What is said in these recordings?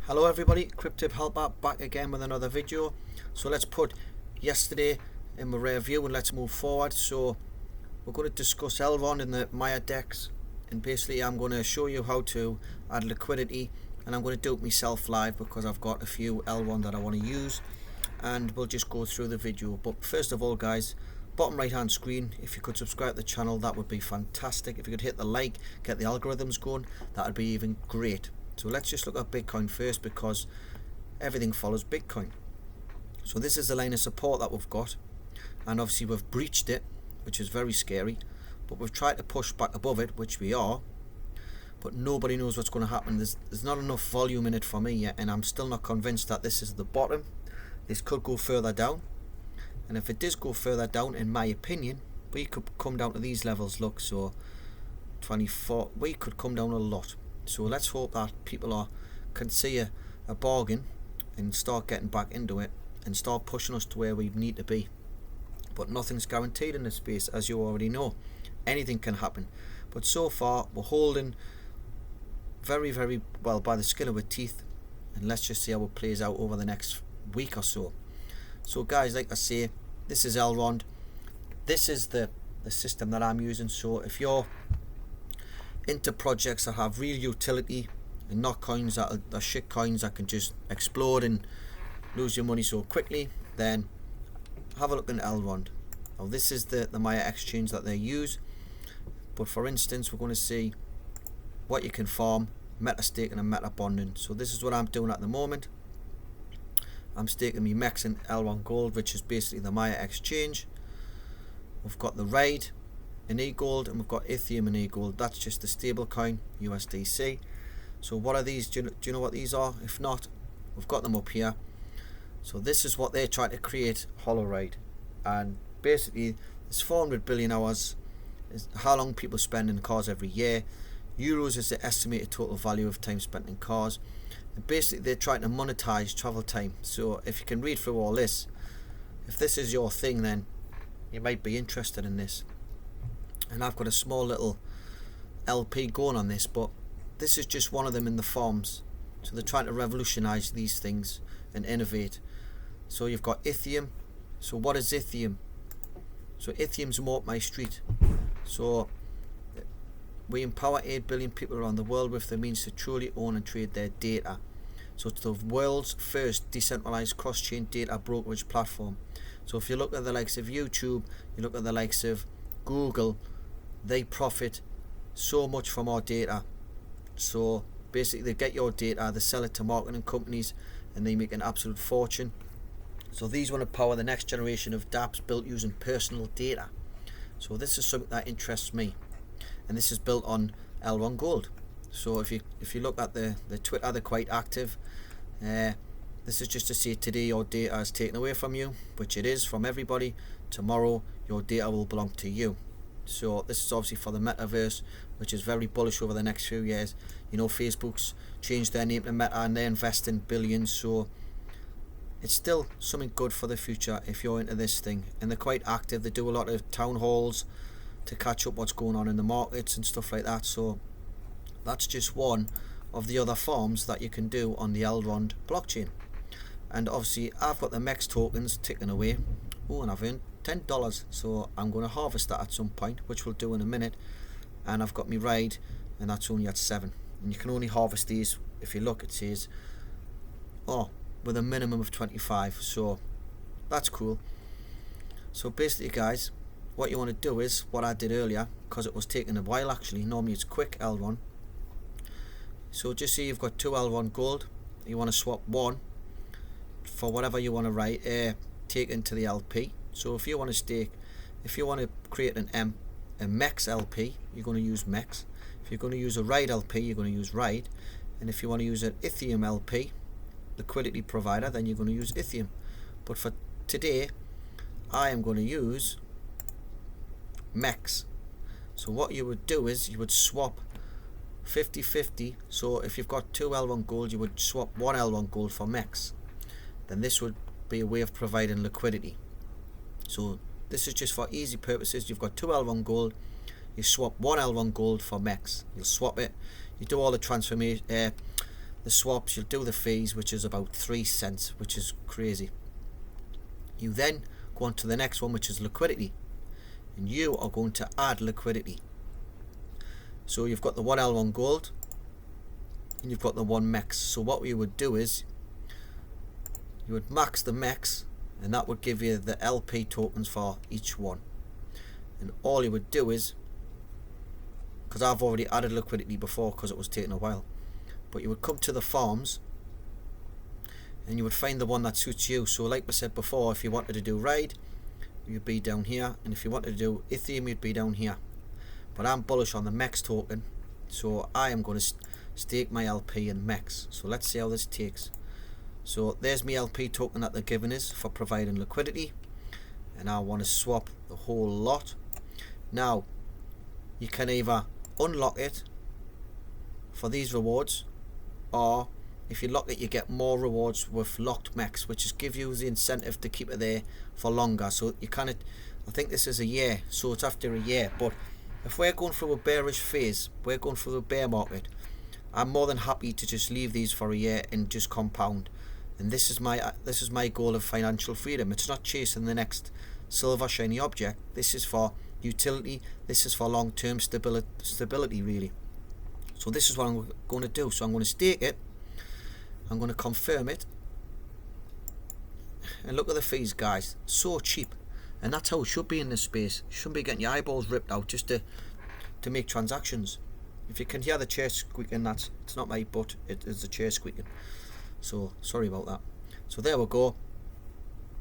Hello everybody, Cryptip Helper back again with another video. So let's put yesterday in my rear view and let's move forward. So we're going to discuss Elrond in the Maiar DEX, and basically I'm going to show you how to add liquidity, and I'm going to do it myself live because I've got a few Elrond that I want to use, and we'll just go through the video. But first of all guys, bottom right hand screen, if you could subscribe to the channel, that would be fantastic. If you could hit the like, get the algorithms going, that would be even great. So let's just look at Bitcoin first, because everything follows Bitcoin. So this is the line of support that we've got, and obviously we've breached it, which is very scary, but we've tried to push back above it, which we are, but nobody knows what's going to happen. There's not enough volume in it for me yet, and I'm still not convinced that this is the bottom. This could go further down, and if it does go further down, in my opinion, we could come down to these levels. Look, so 24, we could come down a lot. So let's hope that people can see a bargain and start getting back into it and start pushing us to where we need to be. But nothing's guaranteed in this space, as you already know. Anything can happen. But so far we're holding very, very well by the skin of our teeth, and let's just see how it plays out over the next week or so. So guys, like I say, this is Elrond. This is the system that I'm using. So if you're into projects that have real utility and not coins that are shit coins that can just explode and lose your money so quickly, then have a look at Elrond. Now this is the Maiar exchange that they use, but for instance we're going to see what you can farm, meta staking and meta bonding. So this is what I'm doing at the moment. I'm staking me Mex and Elrond Gold, which is basically the Maiar exchange. We've got the raid in Egld, and we've got Ethereum in Egld. That's just the stable coin, USDC. So what are these? Do you know what these are? If not, we've got them up here. So this is what they're trying to create, hollow raid, and basically it's 400 billion hours is how long people spend in cars every year. Euros is the estimated total value of time spent in cars, and basically they're trying to monetize travel time. So if you can read through all this, if this is your thing, then you might be interested in this. And I've got a small little LP going on this, but this is just one of them in the farms. So they're trying to revolutionize these things and innovate. So you've got Ethereum. So what is Ethereum? So Ethereum's more up my street. So we empower 8 billion people around the world with the means to truly own and trade their data. So it's the world's first decentralized cross-chain data brokerage platform. So if you look at the likes of YouTube, you look at the likes of Google, they profit so much from our data. So basically they get your data, they sell it to marketing companies, and they make an absolute fortune. So these want to power the next generation of dApps built using personal data. So this is something that interests me, and this is built on Elrond Gold. So if you look at the Twitter, they're quite active. This is just to say today your data is taken away from you, which it is from everybody. Tomorrow your data will belong to you. So this is obviously for the metaverse, which is very bullish over the next few years. You know, Facebook's changed their name to Meta and they invest in billions, so it's still something good for the future if you're into this thing. And they're quite active. They do a lot of town halls to catch up what's going on in the markets and stuff like that. So that's just one of the other farms that you can do on the Elrond blockchain. And obviously I've got the Mex tokens ticking away. Oh, and I've earned $10, so I'm going to harvest that at some point, which we'll do in a minute. And I've got my ride, and that's only at 7, and you can only harvest these, if you look, it says with a minimum of 25, so that's cool. So basically guys, what you want to do is what I did earlier, because it was taking a while actually. Normally it's quick, Elrond. So just say you've got 2 Elrond Gold, you want to swap one for whatever you want to write, take into the LP. So if you want to stake, if you want to create a Mex LP, you're going to use Mex. If you're going to use a Ride LP, you're going to use Ride. And if you want to use an Ethereum LP, liquidity provider, then you're going to use Ethereum. But for today, I am going to use Mex. So what you would do is you would swap 50-50. So if you've got 2 Elrond Gold, you would swap 1 Elrond Gold for Mex. Then this would be a way of providing liquidity. So this is just for easy purposes. You've got 2 Elrond Gold, you swap 1 Elrond Gold for Mex. You'll swap it, you do all the transformation, the swaps, you'll do the fees, which is about 3 cents, which is crazy. You then go on to the next one, which is liquidity, and you are going to add liquidity. So you've got the 1 Elrond gold and you've got the 1 Mex. So what you would do is you would max the Mex, and that would give you the LP tokens for each one. And all you would do is, because I've already added liquidity before because it was taking a while, but you would come to the farms and you would find the one that suits you. So like I said before, if you wanted to do RAID, you'd be down here, and if you wanted to do Ethereum, you'd be down here. But I'm bullish on the Mex token, so I am going to stake my LP in Mex. So let's see how this takes. So there's my LP token that they're giving us for providing liquidity, and I want to swap the whole lot. Now you can either unlock it for these rewards, or if you lock it, you get more rewards with locked Mex, which is give you the incentive to keep it there for longer. So you kind of, I think this is a year, so it's after a year. But if we're going through a bearish phase, we're going through a bear market, I'm more than happy to just leave these for a year and just compound. And this is my goal of financial freedom. It's not chasing the next silver shiny object. This is for utility. This is for long-term stability really. So this is what I'm going to do. So I'm going to stake it, I'm going to confirm it, and look at the fees, guys, so cheap. And that's how it should be in this space. You shouldn't be getting your eyeballs ripped out just to make transactions. If you can hear the chair squeaking, it's not my butt, it is the chair squeaking. So sorry about that. So there we go.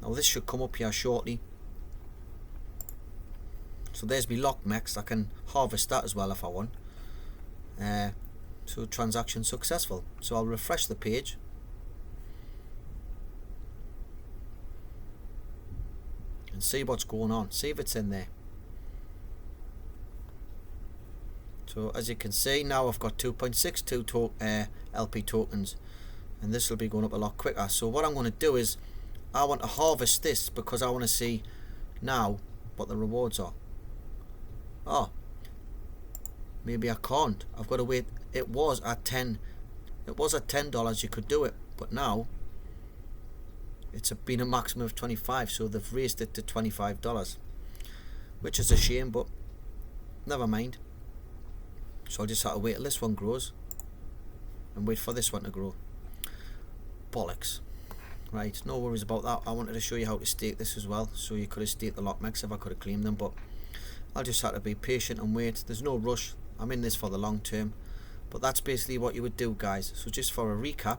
Now this should come up here shortly. So there's me locked Mex. I can harvest that as well if I want. So transaction successful. So I'll refresh the page. And see what's going on. See if it's in there. So as you can see, now I've got 2.62 LP tokens, and this will be going up a lot quicker. So what I'm going to do is I want to harvest this because I want to see now what the rewards are. Oh, maybe I can't. I've got to wait. It was at $10 you could do it, but now it's been a maximum of 25, so they've raised it to $25, which is a shame, but never mind. So I'll just have to wait till this one grows and wait for this one to grow. Bollocks. Right, no worries about that. I wanted to show you how to stake this as well, so you could have staked the LockMex if I could have claimed them, but I'll just have to be patient and wait. There's no rush. I'm in this for the long term. But that's basically what you would do, guys. So just for a recap,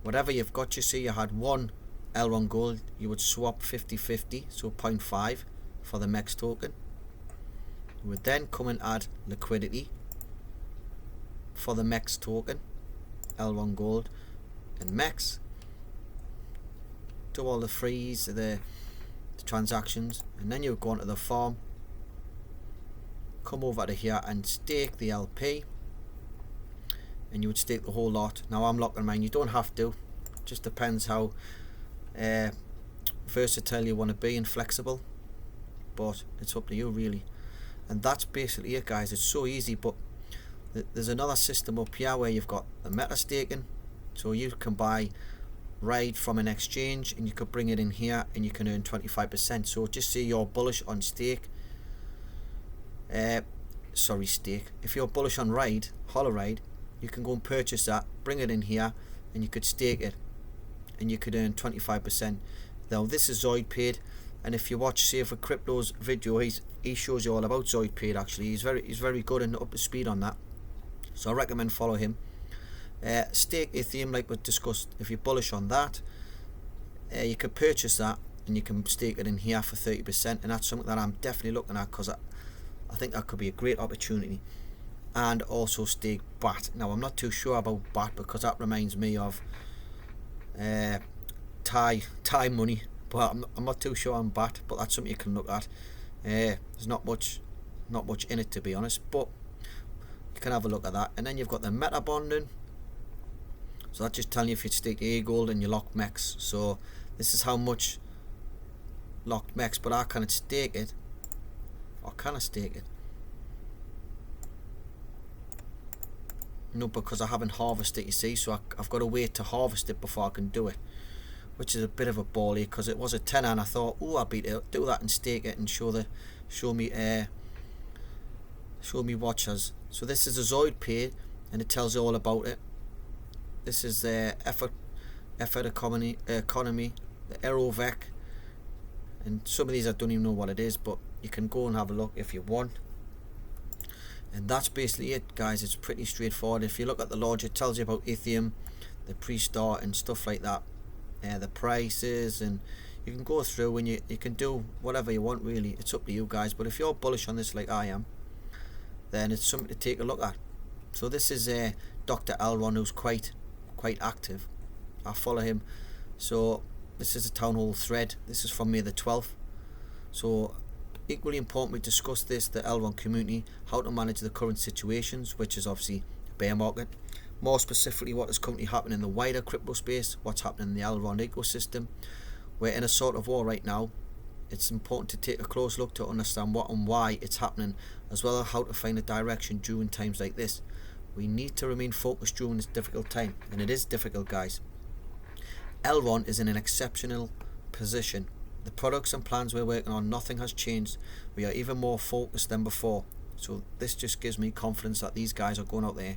whatever you've got, you see you had 1 Elrond gold, you would swap 50-50, so 0.5 for the Mex token. You would then come and add liquidity for the Mex token, Elrond gold and Mex. Do all the frees, the transactions, and then you would go onto the farm, come over to here and stake the LP, and you would stake the whole lot. Now I'm locking mine. You don't have to, it just depends how versatile you want to be and flexible, but it's up to you really. And that's basically it, guys. It's so easy. But there's another system up here where you've got the meta staking, so you can buy RAID from an exchange and you could bring it in here and you can earn 25%. So just say you're bullish on stake, stake. If you're bullish on RAID, Hollow RAID, you can go and purchase that, bring it in here, and you could stake it, and you could earn 25%. Now this is Zoid paid, and if you watch Save for Crypto's video, he shows you all about Zoid paid. Actually, he's very good and up to speed on that. So I recommend follow him. Stake Ethereum, like we discussed. If you're bullish on that, you could purchase that and you can stake it in here for 30%, and that's something that I'm definitely looking at because I think that could be a great opportunity. And also stake BAT. Now I'm not too sure about BAT because that reminds me of Thai money, but I'm not too sure on BAT, but that's something you can look at. There's not much in it, to be honest, but you can have a look at that. And then you've got the meta bonding, so that's just telling you if you stake A gold and you lock Mex. So this is how much locked Mex, but I can't stake it, or can I stake it? No, because I haven't harvested it, you see, so I've got to wait to harvest it before I can do it, which is a bit of a ball ache, because it was a tenner and I thought, oh, I'll do that and stake it and show me watchers. So this is a Zoid pay, and it tells you all about it. This is the effort economy, the Egld-Mex, and some of these I don't even know what it is, but you can go and have a look if you want. And that's basically it, guys. It's pretty straightforward. If you look at the lodge, it tells you about Ethereum, the pre-start and stuff like that, the prices, and you can go through and you can do whatever you want, really. It's up to you guys, but if you're bullish on this like I am, then it's something to take a look at. So this is Dr. Elrond, who's quite active. I follow him. So this is a town hall thread. This is from May the 12th. So equally important, we discussed this, the Elrond community, how to manage the current situations, which is obviously a bear market. More specifically, what is currently happening in the wider crypto space, what's happening in the Elrond ecosystem. We're in a sort of war right now. It's important to take a close look to understand what and why it's happening, as well as how to find a direction during times like this. We need to remain focused during this difficult time, and it is difficult, guys. Elrond is in an exceptional position. The products and plans we're working on, nothing has changed. We are even more focused than before. So this just gives me confidence that these guys are going out there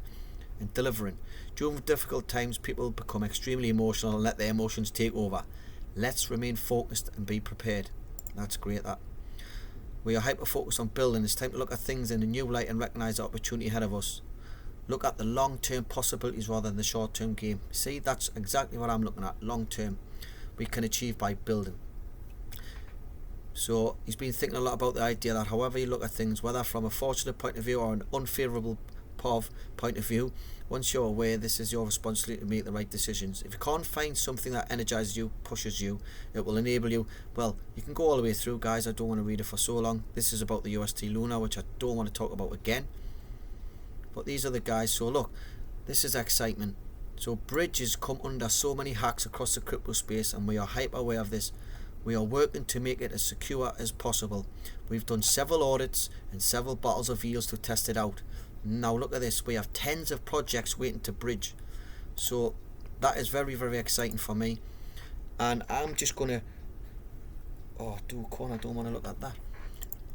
and delivering. During difficult times, people become extremely emotional and let their emotions take over. Let's remain focused and be prepared. That's great, that. We are hyper focused on building. It's time to look at things in a new light and recognize the opportunity ahead of us. Look at the long-term possibilities rather than the short-term game. See, that's exactly what I'm looking at. Long-term, we can achieve by building. So he's been thinking a lot about the idea that however you look at things, whether from a fortunate point of view or an unfavourable point of view, once you're aware, this is your responsibility to make the right decisions. If you can't find something that energizes you, pushes you, it will enable you. Well, you can go all the way through, guys. I don't want to read it for so long. This is about the UST Luna, which I don't want to talk about again. But these are the guys. So look, this is excitement. So bridges come under so many hacks across the crypto space, and we are hyper aware of this. We are working to make it as secure as possible. We've done several audits and several battles of yields to test it out. Now look at this. We have tens of projects waiting to bridge. So that is very, very exciting for me. And I'm just going to... Oh, I don't want to look at that.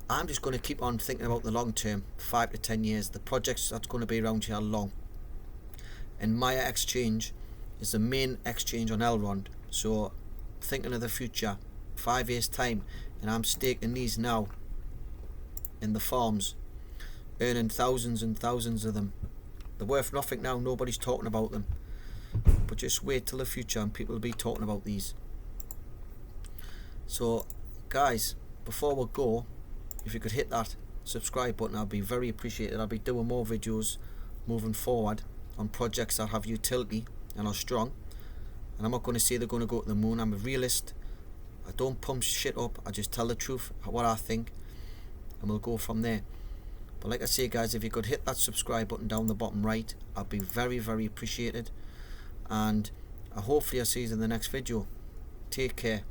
I'm just going to keep on thinking about the long term, 5 to 10 years. The projects that's going to be around here long. And Maiar Exchange is the main exchange on Elrond. So thinking of the future, 5 years time, and I'm staking these now in the farms, earning thousands and thousands of them. They're worth nothing now, nobody's talking about them, but just wait till the future and people will be talking about these. So guys, before we go, if you could hit that subscribe button, I'd be very appreciated. I'll be doing more videos moving forward on projects that have utility and are strong. And I'm not going to say they're going to go to the moon. I'm a realist. I don't pump shit up. I just tell the truth, what I think, and we'll go from there. But like I say, guys, if you could hit that subscribe button down the bottom right, I'd be very, very appreciated. And hopefully I'll see you in the next video. Take care.